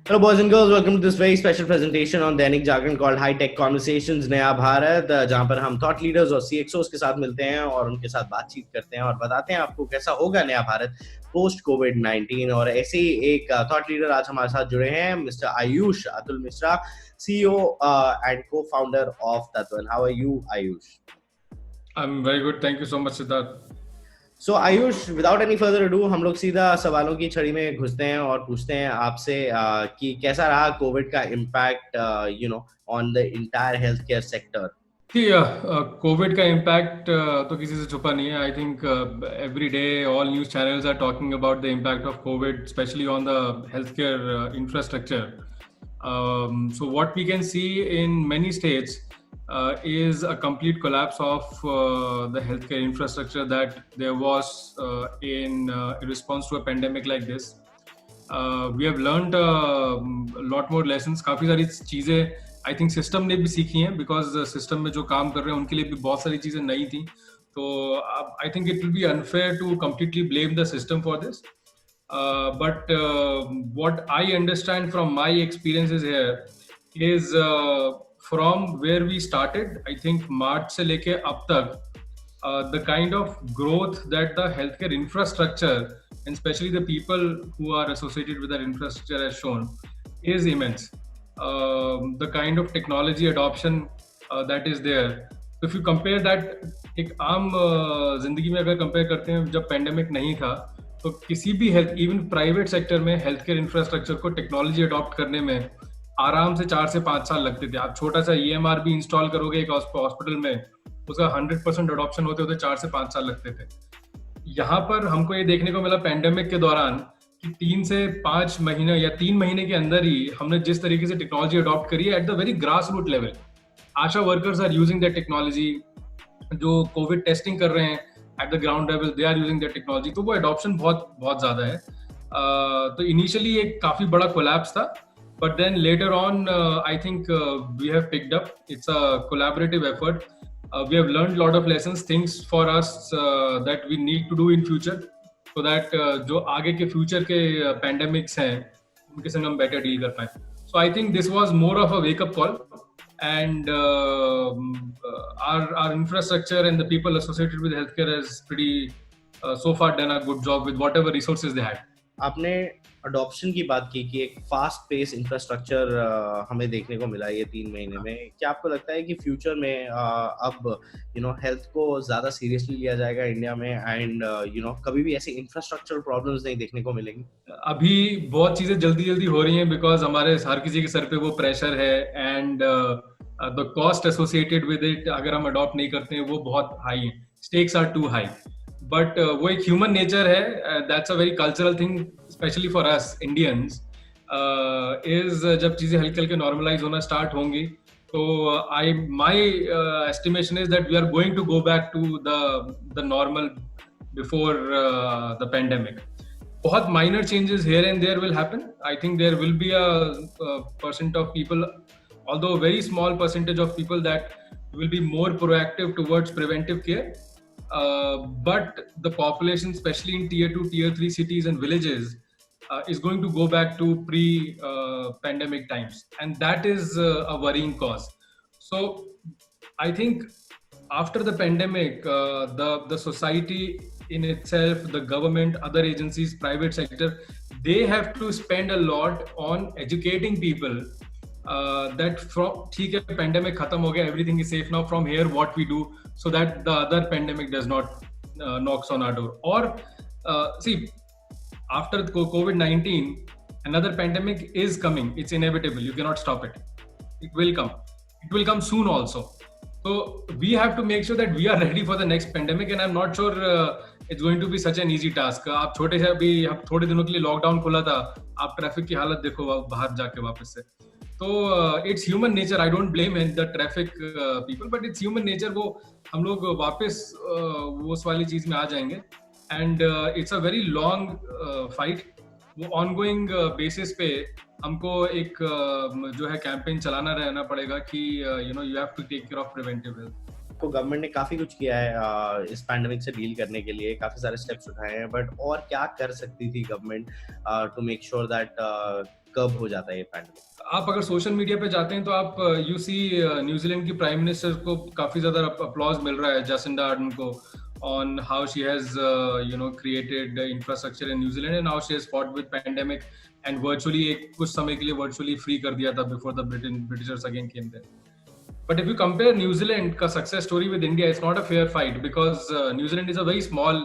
Hello, boys and girls. Welcome to this very special presentation on Dainik Jagran called High Tech Conversations Naya Bharat, जहाँ पर हम thought leaders और CXOs के साथ मिलते हैं और उनके साथ बातचीत करते हैं और बताते हैं आपको कैसा होगा नया भारत पोस्ट कोविड-19। और ऐसे ही एक थॉट लीडर आज हमारे साथ जुड़े हैं, mister Ayush Atul Mishra, CEO and co-founder of Tattvan. How are you, Ayush? I'm very good. Thank you so much, Siddharth. So Ayush, without any further ado हम लोग सीधा सवालों की छड़ी में घुसते हैं और पूछते हैं आपसे कि कैसा रहा कोविड का impact on the entire health care sector. Covid का इम्पैक्ट तो किसी से छुपा नहीं है। I think every day all news channels are talking about the impact of Covid, specially on the health care infrastructure. So what we can see in many states is a complete collapse of the healthcare infrastructure that there was in response to a pandemic like this. We have learned a lot more lessons. काफी सारी चीजें I think system ने भी सीखी हैं, because system में जो काम कर रहे हैं उनके लिए भी बहुत सारी चीजें नई थी. तो I think it will be unfair to completely blame the system for this. But what I understand from my experiences here is from where we started, I think March से लेके अब तक, the kind of growth that the healthcare infrastructure and especially the people who are associated with that infrastructure has shown is immense. The kind of technology adoption that is there. So if you compare that, एक आम जिंदगी में अगर compare करते हैं, जब pandemic नहीं था तो किसी भी हेल्थ, इवन प्राइवेट सेक्टर में हेल्थ केयर इंफ्रास्ट्रक्चर को टेक्नोलॉजी अडॉप्ट करने में आराम से 4 से 5 साल लगते थे. आप छोटा सा EMR भी इंस्टॉल करोगे एक हॉस्पिटल में, उसका 100% अडॉप्शन होते होते 4 से 5 साल लगते थे. यहाँ पर हमको ये देखने को मिला पेंडेमिक के दौरान कि 3 से 5 महीने या 3 महीने के अंदर ही हमने जिस तरीके से टेक्नोलॉजी अडॉप्ट करी है at the very grass root level. ASHA workers are using that technology, जो कोविड टेस्टिंग कर रहे हैं at the ground level, they are using that technology. तो वो adoption बहुत ज़्यादा है. तो initially एक काफ़ी बड़ा collapse था, but then later on I think we have picked up. It's a collaborative effort. We have learned a lot of lessons, things for us that we need to do in future, so that जो आगे के future के pandemics हैं उनके संग हम better deal कर पाएं. So I think this was more of a wake up call. And our infrastructure and the people associated with healthcare has pretty so far done a good job with whatever resources they had. आपने adoption की बात की कि एक fast pace infrastructure हमें देखने को मिला ये 3 महीने में. क्या आपको लगता है कि फ्यूचर में अब हेल्थ को ज्यादा सीरियसली लिया जाएगा इंडिया में एंड कभी भी ऐसे इंफ्रास्ट्रक्चर प्रॉब्लम्स नहीं देखने को मिलेंगी? अभी बहुत चीजें जल्दी हो रही हैं बिकॉज हमारे हर किसी के सर पे वो प्रेशर है and the cost associated with it अगर हम अडॉप्ट नहीं करते हैं वो बहुत हाई है. Stakes are too high. But वो एक ह्यूमन नेचर है. That's a very cultural thing specially for us Indians. Is जब चीजें हल्के हल्के नॉर्मलाइज होना स्टार्ट होंगी तो my estimation is that we are going to go back to the normal before the pandemic. बहुत minor changes here and there will happen. I think there will be a percent of people, although a very small percentage of people, that will be more proactive towards preventive care. But the population, especially in tier 2, tier 3 cities and villages, is going to go back to pre-pandemic times. And that is a worrying cause. So I think after the pandemic, the society in itself, the government, other agencies, private sector, they have to spend a lot on educating people that from ठीक है pandemic खत्म हो गया, everything is safe now, from here what we do so that the other pandemic does not knocks on our door. Or see, after COVID-19 another pandemic is coming. It's inevitable. You cannot stop it. It will come. It will come soon also. So we have to make sure that we are ready for the next pandemic, and I'm not sure it's going to be such an easy task. आप छोटे से अभी थोड़े दिनों के लिए lockdown खुला था, आप ट्रैफिक की हालत देखो बाहर जाके वापस से. तो it's human nature. I don't blame the traffic people, but it's human nature. वो हम लोग वापस वो उस वाली चीज में आ जाएंगे. And it's a very long fight. वो ऑनगोइंग बेसिस पे हमको एक जो है कैंपेन चलाना रहना पड़ेगा कि you have to take care of preventive health. तो गवर्नमेंट ने काफी कुछ किया है इस पैंडेमिक से डील करने के लिए, काफी सारे स्टेप्स उठाए हैं, बट और क्या कर सकती थी government to make sure that कब हो जाता है ये पैंडेमिक? आप अगर सोशल मीडिया पे जाते हैं तो आप यू सी न्यूजीलैंड की प्राइम मिनिस्टर को काफी ज्यादा अपलॉज मिल रहा है, जसिंडा आर्डन को, on how she has created infrastructure in New Zealand and how she has fought with pandemic and virtually कुछ समय के लिए virtually free कर दिया था before the Britishers again came there. But if you compare New Zealand का success story with India, it's not a fair fight because New Zealand is a very small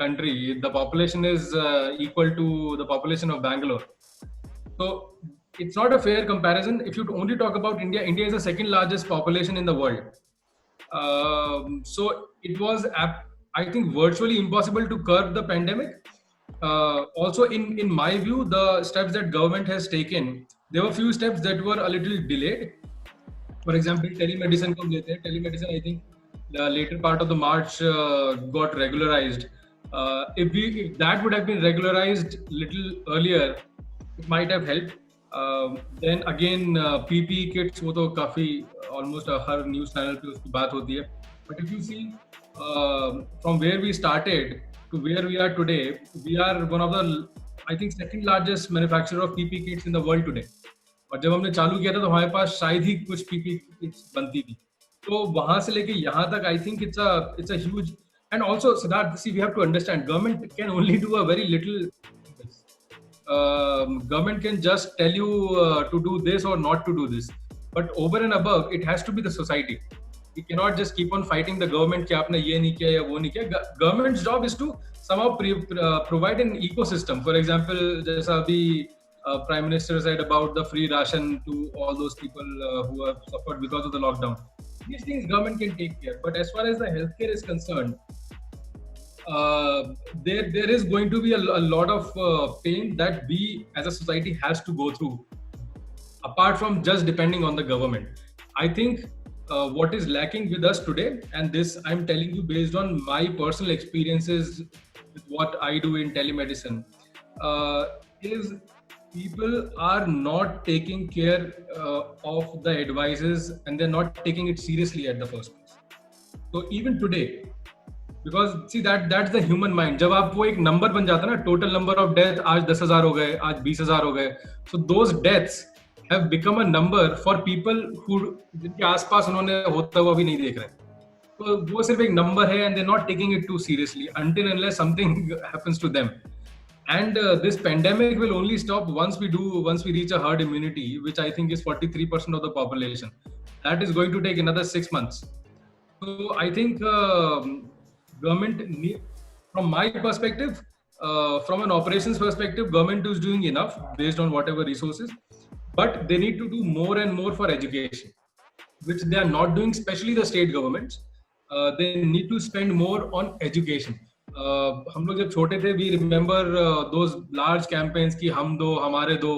country. The population is equal to the population of Bangalore. So it's not a fair comparison. If you only talk about India, India is the second largest population in the world. So it was, I think, virtually impossible to curb the pandemic. Also, in my view, the steps that government has taken, there were few steps that were a little delayed. For example, telemedicine को लेते हैं. Telemedicine, I think, the later part of the March got regularized. If that would have been regularized little earlier, it might have helped. Then again, PPE kits, वो तो काफी almost हर news channel पे उसकी बात होती है. But if you see from where we started to where we are today, we are one of the, I think, second largest manufacturer of PPE kits in the world today. और जब हमने चालू किया था तो हमारे पास शायद ही कुछ PPE kits बनती थी. तो वहां से लेके यहाँ तक, I think it's a huge. And also, Siddharth, see, we have to understand, government can only do a very little. Government can just tell you to do this or not to do this, but over and above, it has to be the society. You cannot just keep on fighting the government कि आपने ये नहीं किया या वो नहीं किया. Government's job is to somehow provide an ecosystem. For example, जैसा अभी Prime Minister said about the free ration to all those people who have suffered because of the lockdown. These things government can take care. But as far as the healthcare is concerned, there is going to be a lot of pain that we as a society has to go through, apart from just depending on the government. I think what is lacking with us today, and this I'm telling you based on my personal experiences with what I do in telemedicine, is people are not taking care of the advices, and they're not taking it seriously at the first place. So even today, because see that's the human mind. जब आप वो एक number बन जाता है ना, total number of death आज 10,000 हो गए, आज 20,000 हो गए. So those deaths have become a number for people who जिनके आसपास उन्होंने होता हुआ भी नहीं देख रहे. तो वो सिर्फ एक नंबर है, and they're not taking it too seriously until unless something happens to them. And this pandemic will only stop once we reach a herd immunity, which I think is 43% of the population. That is going to take another 6 months. So I think government, from my perspective, from an operations perspective, government is doing enough based on whatever resources, but they need to do more and more for education, which they are not doing, especially the state governments. They need to spend more on education. हम लोग जब छोटे थे, we remember those large campaigns कि हम दो हमारे दो,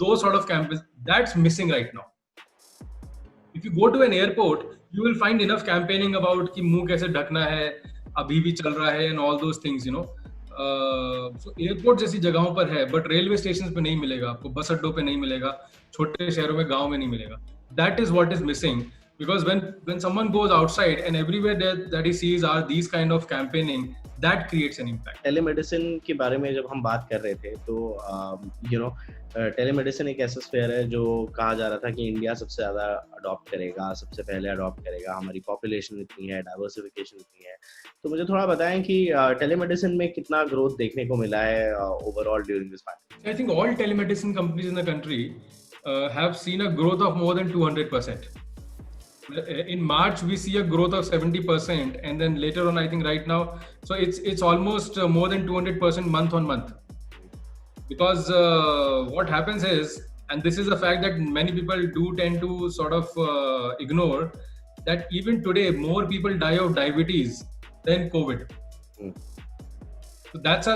those sort of campaigns. That's missing right now. If you go to an airport, you will find enough campaigning about कि मुंह कैसे ढकना है, अभी भी चल रहा है, and all those things, So airport जैसी जगहों पर है, but railway stations पे नहीं मिलेगा आपको, बस अड्डों पे नहीं मिलेगा, छोटे शहरों में, गांव में नहीं मिलेगा. That is what is missing. Because when someone goes outside and everywhere that he sees are these kind of campaigning, that creates an impact. Telemedicine के बारे में जब हम बात कर रहे थे तो telemedicine एक ऐसा स्फीयर है जो कहा जा रहा था कि इंडिया सबसे ज़्यादा अडॉप्ट करेगा, सबसे पहले अडॉप्ट करेगा. हमारी पॉपुलेशन इतनी है, डाइवर्सिफिकेशन इतनी है. तो मुझे थोड़ा बताएं कि telemedicine में कितना ग्रोथ देखने को मिला है overall during this pandemic. I think all telemedicine companies in the country have seen a growth of more than 200%. In March, we see a growth of 70%, and then later on, I think right now, so it's almost more than 200% month on month. Because what happens is, and this is a fact that many people do tend to sort of ignore, that even today more people die of diabetes than COVID. So that's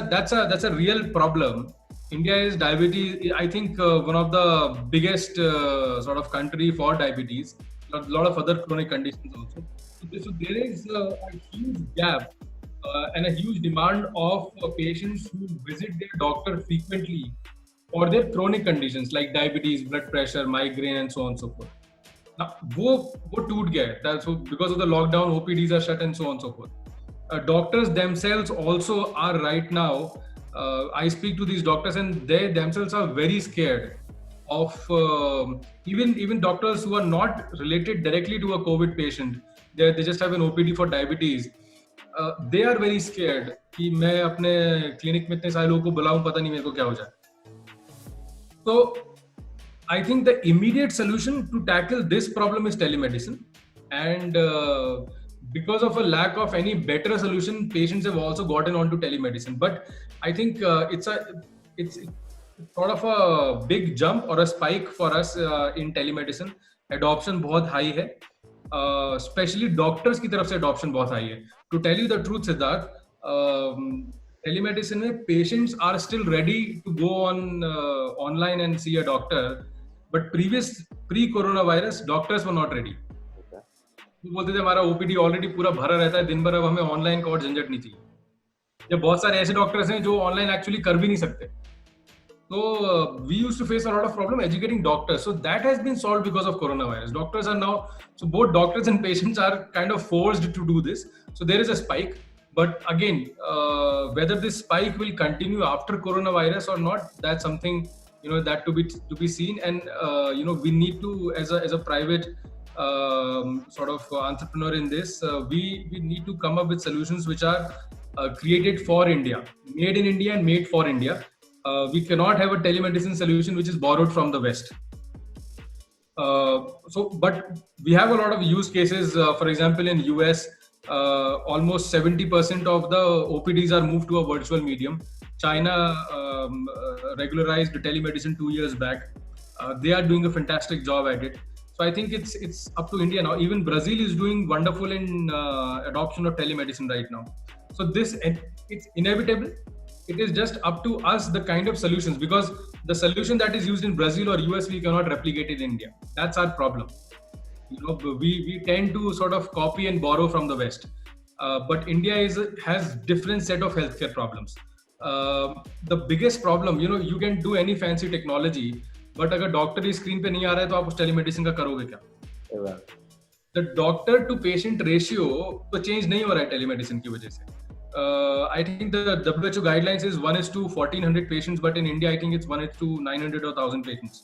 a real problem. India is diabetes, I think, one of the biggest sort of country for diabetes. A lot of other chronic conditions also. So there is a huge gap and a huge demand of patients who visit their doctor frequently for their chronic conditions like diabetes, blood pressure, migraine, and so on and so forth. Now, वो टूट गया है. So because of the lockdown, OPDs are shut and so on and so forth. Doctors themselves also are right now I speak to these doctors and they themselves are very scared of even doctors who are not related directly to a COVID patient. They just have an OPD for diabetes. They are very scared कि मैं अपने clinic में इतने सारे लोगों को बुलाऊं, पता नहीं मेरे को क्या हो जाए. So I think the immediate solution to tackle this problem is telemedicine, and because of a lack of any better solution, patients have also gotten onto telemedicine. But I think it's sort of a big jump or a spike for us in telemedicine. Adoption बहुत high है, especially doctors की तरफ से adoption बहुत high है. To tell you the truth, Siddharth, telemedicine में patients are still ready to go on online and see a doctor, but pre-coronavirus doctors were not ready. वो बोलते थे हमारा ओपीडी ऑलरेडी पूरा भरा रहता है दिन भर, अब हमें ऑनलाइन का और झंझट नहीं चाहिए. जब बहुत सारे ऐसे डॉक्टर्स हैं जो ऑनलाइन एक्चुअली कर भी नहीं सकते. So we used to face a lot of problem educating doctors. So that has been solved because of coronavirus. Doctors are now, so both doctors and patients are kind of forced to do this. So there is a spike. But again, whether this spike will continue after coronavirus or not, that's something, that to be seen. And we need to, as a private sort of entrepreneur in this, we need to come up with solutions which are created for India, made in India and made for India. We cannot have a telemedicine solution which is borrowed from the West. But we have a lot of use cases. For example, in US, almost 70% of the OPDs are moved to a virtual medium. China regularized telemedicine 2 years back. They are doing a fantastic job at it. So I think it's up to India now. Even Brazil is doing wonderful in adoption of telemedicine right now. So it's inevitable. It is just up to us the kind of solutions, because the solution that is used in Brazil or US we cannot replicate in India. That's our problem. We tend to sort of copy and borrow from the West, but India has different set of healthcare problems. The biggest problem, you can do any fancy technology, but अगर doctor ही screen पे नहीं आ रहा है तो आप उस telemedicine का करोगे क्या? The doctor to patient ratio तो चेंज नहीं हो रहा है टेलीमेडिसिन की वजह से. I think the WHO guidelines is 1:1400 patients, but in India I think it's 1:900 or 1000 patients.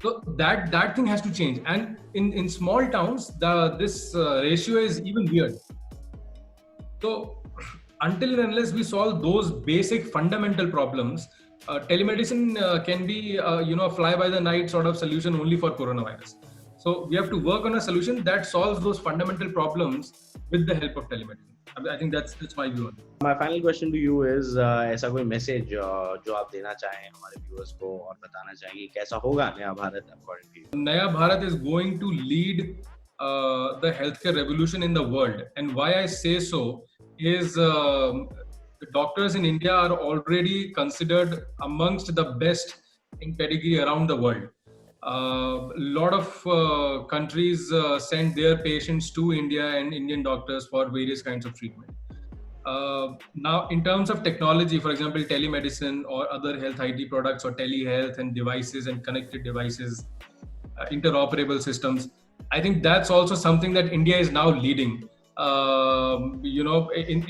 So that thing has to change, and in small towns this ratio is even weird. So until and unless we solve those basic fundamental problems, telemedicine can be a fly by the night sort of solution only for coronavirus. So we have to work on a solution that solves those fundamental problems with the help of telemedicine. I think that's my view on it. My final question to you is, ऐसा कोई message जो आप देना चाहें हमारे viewers को और बताना चाहेंगे कैसा होगा नया Bharat according to you? Naya Bharat is going to lead the healthcare revolution in the world, and why I say so is the doctors in India are already considered amongst the best in pedigree around the world. A lot of countries send their patients to India and Indian doctors for various kinds of treatment. Now, in terms of technology, for example, telemedicine or other health IT products or telehealth and devices and connected devices, interoperable systems, I think that's also something that India is now leading.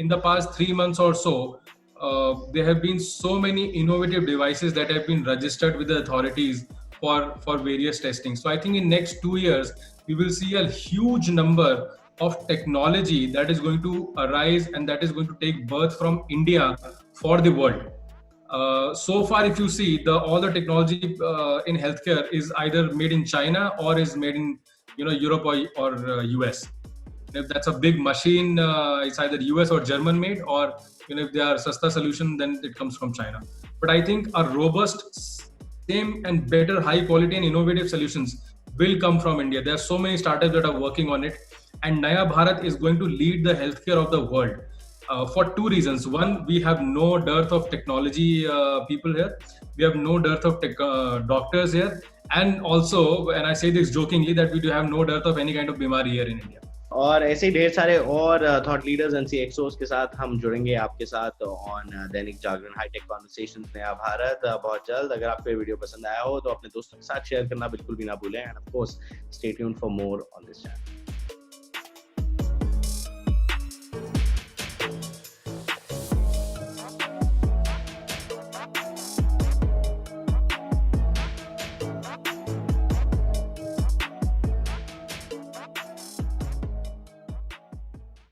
In the past 3 months or so, there have been so many innovative devices that have been registered with the authorities for various testing. So I think in next 2 years, we will see a huge number of technology that is going to arise and that is going to take birth from India for the world. So far, if you see, all the technology in healthcare is either made in China or is made in Europe or US. If that's a big machine, it's either US or German made, or if they are sasta solution, then it comes from China. But I think a robust, same and better high quality and innovative solutions will come from India. There are so many startups that are working on it, and Naya Bharat is going to lead the healthcare of the world for 2 reasons. One, we have no dearth of technology people here. We have no dearth of doctors here, and also, and I say this jokingly, that we do have no dearth of any kind of bimari here in India. और ऐसे ही ढेर सारे और thought leaders and CXOs के साथ हम जुड़ेंगे आपके साथ on Dainik Jagran hi tech conversations नया भारत बहुत जल्द. अगर आपको ये वीडियो पसंद आया हो तो अपने दोस्तों के साथ शेयर करना बिल्कुल भी ना भूलें, end of course stay tuned for more on this channel.